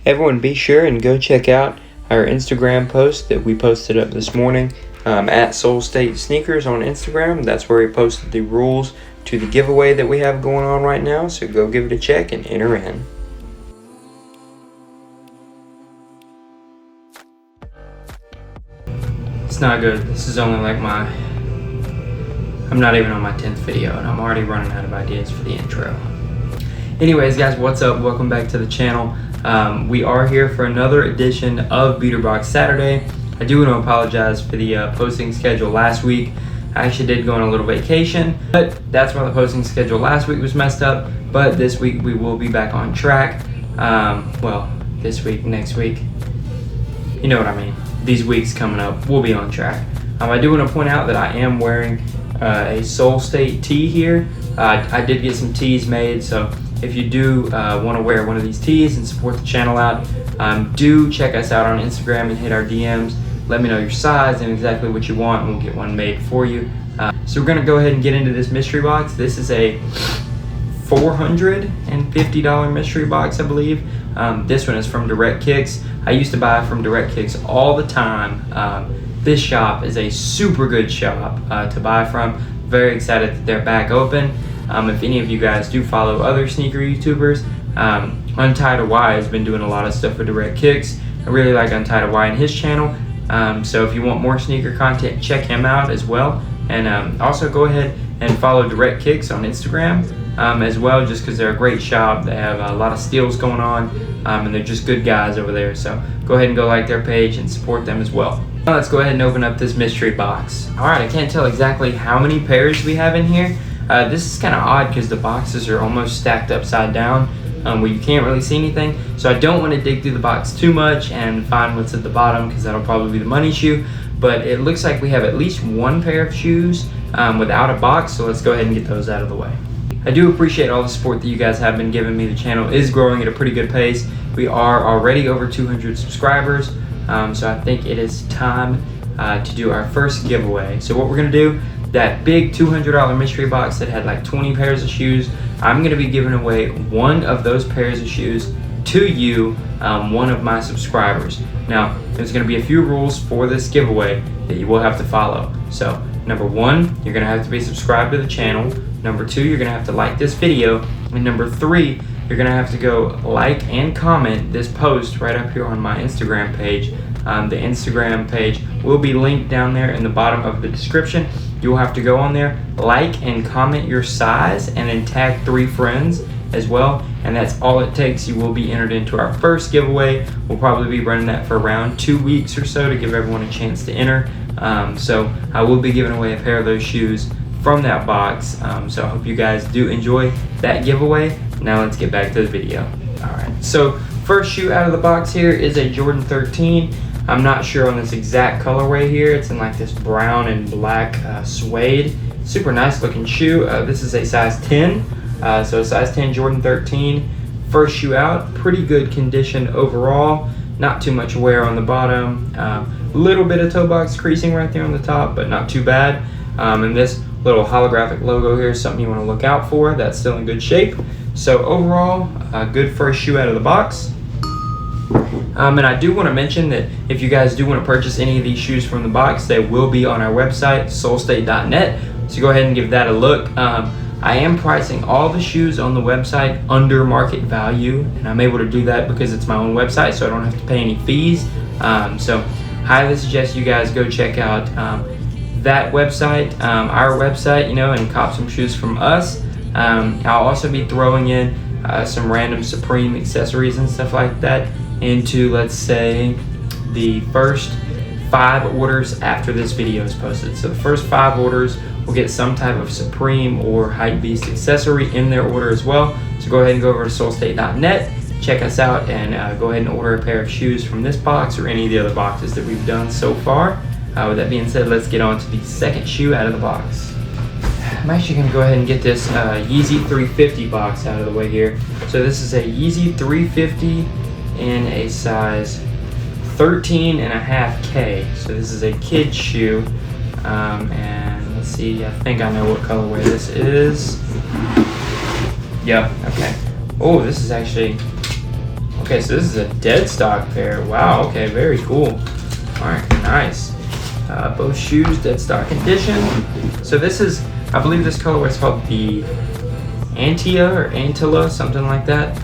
Everyone be sure and go check out our Instagram post that we posted up this morning at Soul State Sneakers on Instagram. That's where we posted the rules to the giveaway that we have going on right now. So go give it a check and enter in. It's not good. This is only like I'm not even on my 10th video and I'm already running out of ideas for the intro. Anyways guys, what's up? Welcome back to the channel. We are here for another edition of Beater Box Saturday. I do want to apologize for the posting schedule last week. I actually did go on a little vacation, but that's why the posting schedule last week was messed up. But this week we will be back on track. Well, this week, next week, you know what I mean. These weeks coming up, we'll be on track. I do want to point out that I am wearing a Soul State tee here. I did get some tees made, so if you do want to wear one of these tees and support the channel out, do check us out on Instagram and hit our DMs. Let me know your size and exactly what you want, and we'll get one made for you. So we're going to go ahead and get into this mystery box. This is a $450 mystery box, I believe. This one is from Direct Kicks. I used to buy from Direct Kicks all the time. This shop is a super good shop to buy from. Very excited that they're back open. If any of you guys do follow other sneaker YouTubers, Untitled Y has been doing a lot of stuff for Direct Kicks. I really like Untitled Y and his channel. So if you want more sneaker content, check him out as well. And also go ahead and follow Direct Kicks on Instagram as well, just because they're a great shop. They have a lot of steals going on, and they're just good guys over there. So go ahead and go like their page and support them as well. Now let's go ahead and open up this mystery box. Alright, I can't tell exactly how many pairs we have in here. This is kind of odd because the boxes are almost stacked upside down, where you can't really see anything. So I don't want to dig through the box too much and find what's at the bottom, because that'll probably be the money shoe. But it looks like we have at least one pair of shoes without a box, so let's go ahead and get those out of the way. I do appreciate all the support that you guys have been giving me. The channel is growing at a pretty good pace. We are already over 200 subscribers, so I think it is time to do our first giveaway. So what we're going to do, that big $200 mystery box that had like 20 pairs of shoes, I'm going to be giving away one of those pairs of shoes to you, one of my subscribers. Now, there's going to be a few rules for this giveaway that you will have to follow. So, number one, you're going to have to be subscribed to the channel. Number two, you're going to have to like this video. And number three, you're going to have to go like and comment this post right up here on my Instagram page. The Instagram page will be linked down there in the bottom of the description. You'll have to go on there, like and comment your size, and then tag 3 friends as well. And that's all it takes. You will be entered into our first giveaway. We'll probably be running that for around 2 weeks or so to give everyone a chance to enter. So I will be giving away a pair of those shoes from that box. So I hope you guys do enjoy that giveaway. Now let's get back to the video. Alright, so first shoe out of the box here is a Jordan 13. I'm not sure on this exact colorway here. It's in like this brown and black suede. Super nice looking shoe. This is a size 10. So a size 10 Jordan 13. First shoe out. Pretty good condition overall. Not too much wear on the bottom. Little bit of toe box creasing right there on the top, but not too bad. And this little holographic logo here is something you want to look out for. That's still in good shape. So overall, a good first shoe out of the box. And I do want to mention that if you guys do want to purchase any of these shoes from the box, they will be on our website, soulstate.net. So go ahead and give that a look. I am pricing all the shoes on the website under market value, and I'm able to do that because it's my own website, so I don't have to pay any fees. So highly suggest you guys go check out that website, our website, and cop some shoes from us. I'll also be throwing in some random Supreme accessories and stuff like that into, let's say, the first 5 orders after this video is posted. So the first 5 orders will get some type of Supreme or Hypebeast accessory in their order as well. So go ahead and go over to soulstate.net, check us out, and go ahead and order a pair of shoes from this box or any of the other boxes that we've done so far. With that being said, let's get on to the second shoe out of the box. I'm actually going to go ahead and get this Yeezy 350 box out of the way here. So this is a Yeezy 350 in a size 13.5K. So this is a kid's shoe. And let's see, I think I know what colorway this is. Yep, okay. Oh, this is actually a Okay, so this is a dead stock pair. Wow, okay, very cool. All right, nice. Both shoes, dead stock condition. So this is, I believe this colorway is called the Antia or Antilla, something like that.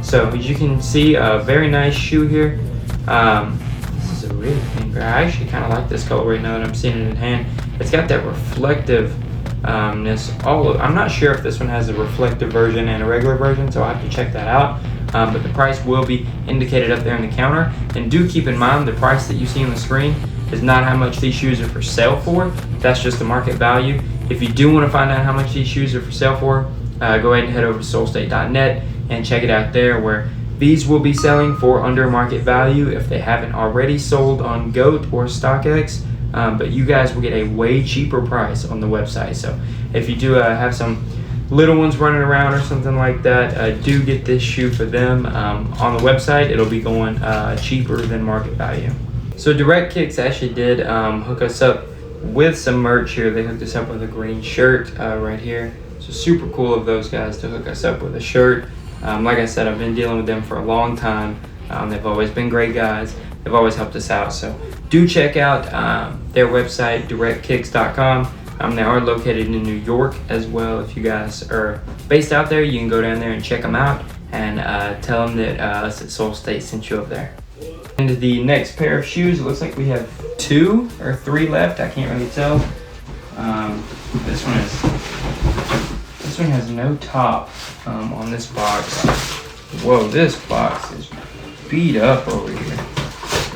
So as you can see, a very nice shoe here. This is a really clean pair. I actually kind of like this colorway now that I'm seeing it in hand. It's got that reflectiveness I'm not sure if this one has a reflective version and a regular version, so I'll have to check that out. But the price will be indicated up there on the counter. And do keep in mind the price that you see on the screen is not how much these shoes are for sale for. That's just the market value. If you do want to find out how much these shoes are for sale for, go ahead and head over to soulstate.net and check it out there, where these will be selling for under market value if they haven't already sold on GOAT or StockX. But you guys will get a way cheaper price on the website. So if you do have some little ones running around or something like that, do get this shoe for them. On the website, it'll be going cheaper than market value. So Direct Kicks actually did hook us up with some merch here. They hooked us up with a green shirt right here. So super cool of those guys to hook us up with a shirt. Like I said, I've been dealing with them for a long time. They've always been great guys. They've always helped us out. So do check out their website, directkicks.com. They are located in New York as well. If you guys are based out there, you can go down there and check them out and tell them that us at Soul State sent you over there. And the next pair of shoes, it looks like we have 2 or 3 left. I can't really tell. This one has no top on this box. Whoa, this box is beat up over here.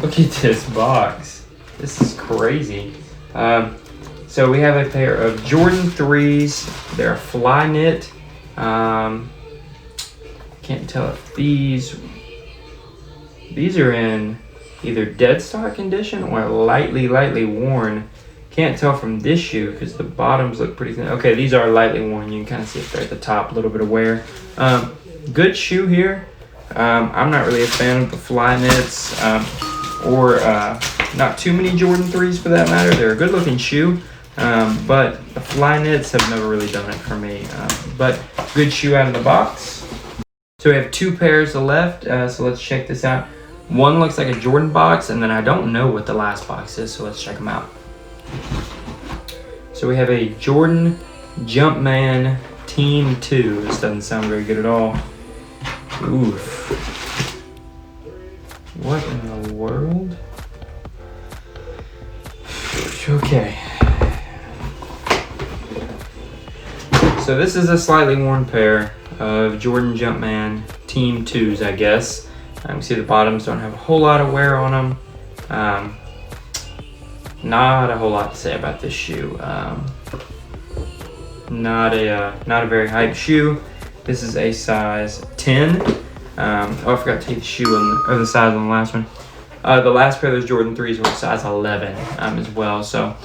Look at this box. This is crazy. So we have a pair of Jordan 3s. They're fly knit. Can't tell if these are in either dead stock condition or lightly worn. Can't tell from this shoe because the bottoms look pretty thin. Okay, these are lightly worn. You can kind of see if they're at the top, a little bit of wear. Good shoe here. I'm not really a fan of the fly knits or not too many Jordan 3s for that matter. They're a good looking shoe, but the fly knits have never really done it for me. But good shoe out of the box. So we have 2 pairs left, so let's check this out. One looks like a Jordan box, and then I don't know what the last box is, so let's check them out. So we have a Jordan Jumpman Team 2. This doesn't sound very good at all. Oof. What in the world? Okay. So this is a slightly worn pair of Jordan Jumpman Team 2s, I guess. You can see the bottoms don't have a whole lot of wear on them. Not a whole lot to say about this shoe. Not a very hype shoe. This is a size 10. I forgot to take the shoe or the size on the last one. The last pair of those Jordan 3s were size 11 as well. So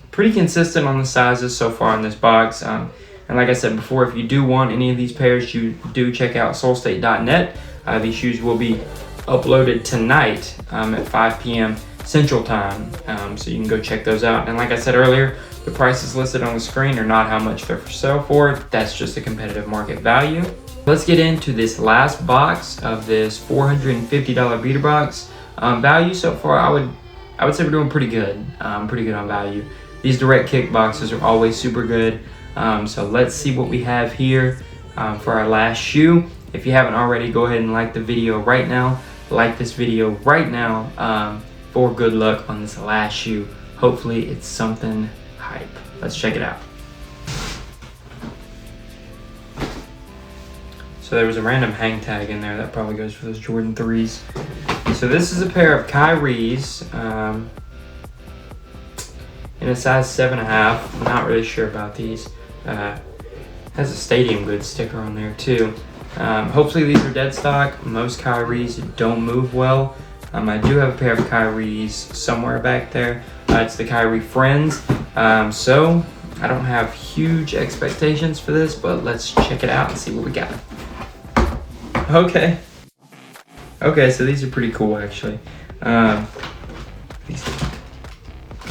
pretty consistent on the sizes so far in this box. And like I said before, if you do want any of these pairs, you do check out soulstate.net. These shoes will be uploaded tonight at 5 p.m. Central Time, so you can go check those out. And like I said earlier, the prices listed on the screen are not how much they're for sale for. That's just a competitive market value. Let's get into this last box of this $450 beater box. Value so far, I would say we're doing pretty good. Pretty good on value. These Direct Kick boxes are always super good. So let's see what we have here for our last shoe. If you haven't already, go ahead and like the video right now. Like this video right now for good luck on this last shoe. Hopefully it's something hype. Let's check it out. So there was a random hang tag in there. That probably goes for those Jordan 3s. So this is a pair of Kyrie's in a size 7.5. I'm not really sure about these. Has a Stadium Goods sticker on there too. Hopefully these are dead stock. Most Kyrie's don't move well. I do have a pair of Kyrie's somewhere back there. It's the Kyrie Friends. So I don't have huge expectations for this, but let's check it out and see what we got. Okay, so these are pretty cool actually. Whoa,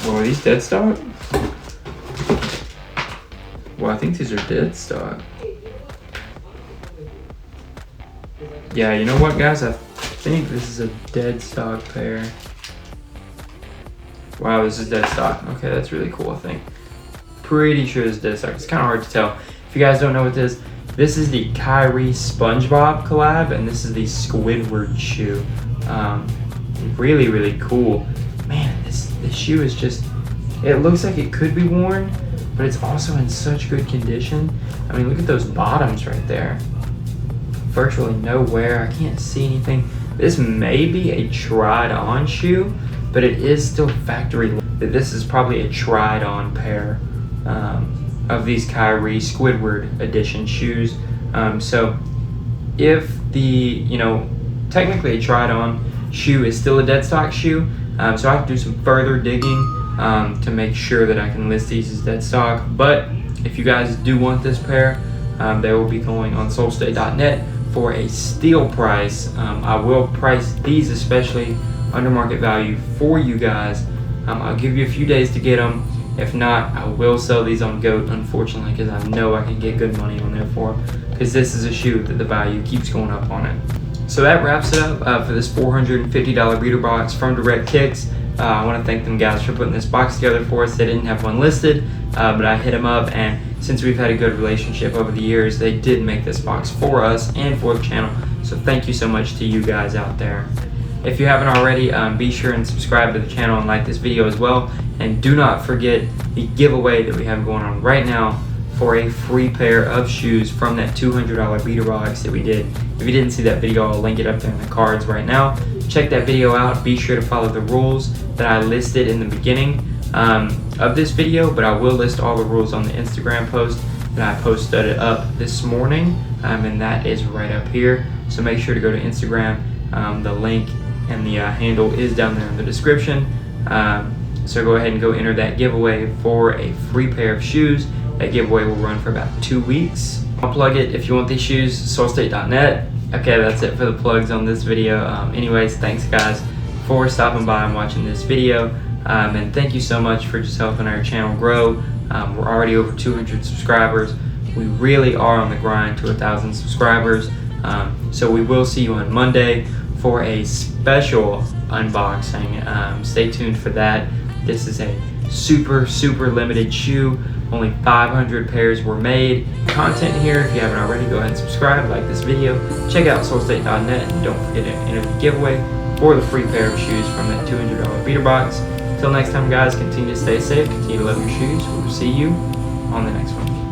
are these dead stock? Well, I think these are dead stock. Yeah, you know what, guys? I think this is a dead stock pair. Wow, this is dead stock. Okay, that's really cool, I think. Pretty sure it's dead stock. It's kind of hard to tell. If you guys don't know what this is the Kyrie Spongebob collab, and this is the Squidward shoe. Really, really cool. Man, this shoe is just, it looks like it could be worn, but it's also in such good condition. I mean, look at those bottoms right there. Virtually no wear. I can't see anything. This may be a tried on shoe, but it is still factory. This is probably a tried on pair of these Kyrie Squidward edition shoes. So if the, technically a tried on shoe is still a dead stock shoe, so I have to do some further digging to make sure that I can list these as dead stock. But if you guys do want this pair, they will be going on solstate.net for a steal price. I will price these especially under market value for you guys. I'll give you a few days to get them. If not, I will sell these on GOAT, unfortunately, because I know I can get good money on there for them, because this is a shoe that the value keeps going up on it. So that wraps it up for this $450 beater box from Direct Kicks. I want to thank them guys for putting this box together for us. They didn't have one listed, but I hit them up, and since we've had a good relationship over the years, they did make this box for us and for the channel. So thank you so much to you guys out there. If you haven't already, be sure and subscribe to the channel and like this video as well. And do not forget the giveaway that we have going on right now for a free pair of shoes from that $200 beater box that we did. If you didn't see that video, I'll link it up there in the cards right now. Check that video out. Be sure to follow the rules that I listed in the beginning of this video, but I will list all the rules on the Instagram post that I posted up this morning, and that is right up here. So make sure to go to Instagram. The link and the handle is down there in the description. So go ahead and go enter that giveaway for a free pair of shoes. That giveaway will run for about 2 weeks. I'll plug it if you want these shoes, solstate.net. Okay, that's it for the plugs on this video. Anyways, thanks guys for stopping by and watching this video. And thank you so much for just helping our channel grow. We're already over 200 subscribers. We really are on the grind to 1,000 subscribers. So we will see you on Monday for a special unboxing. Stay tuned for that. This is a super, super limited shoe. Only 500 pairs were made. Content here. If you haven't already, go ahead and subscribe, like this video. Check out solstate.net, and don't forget to enter the giveaway for the free pair of shoes from that $200 beater box. Till next time, guys, continue to stay safe, continue to love your shoes. We'll see you on the next one.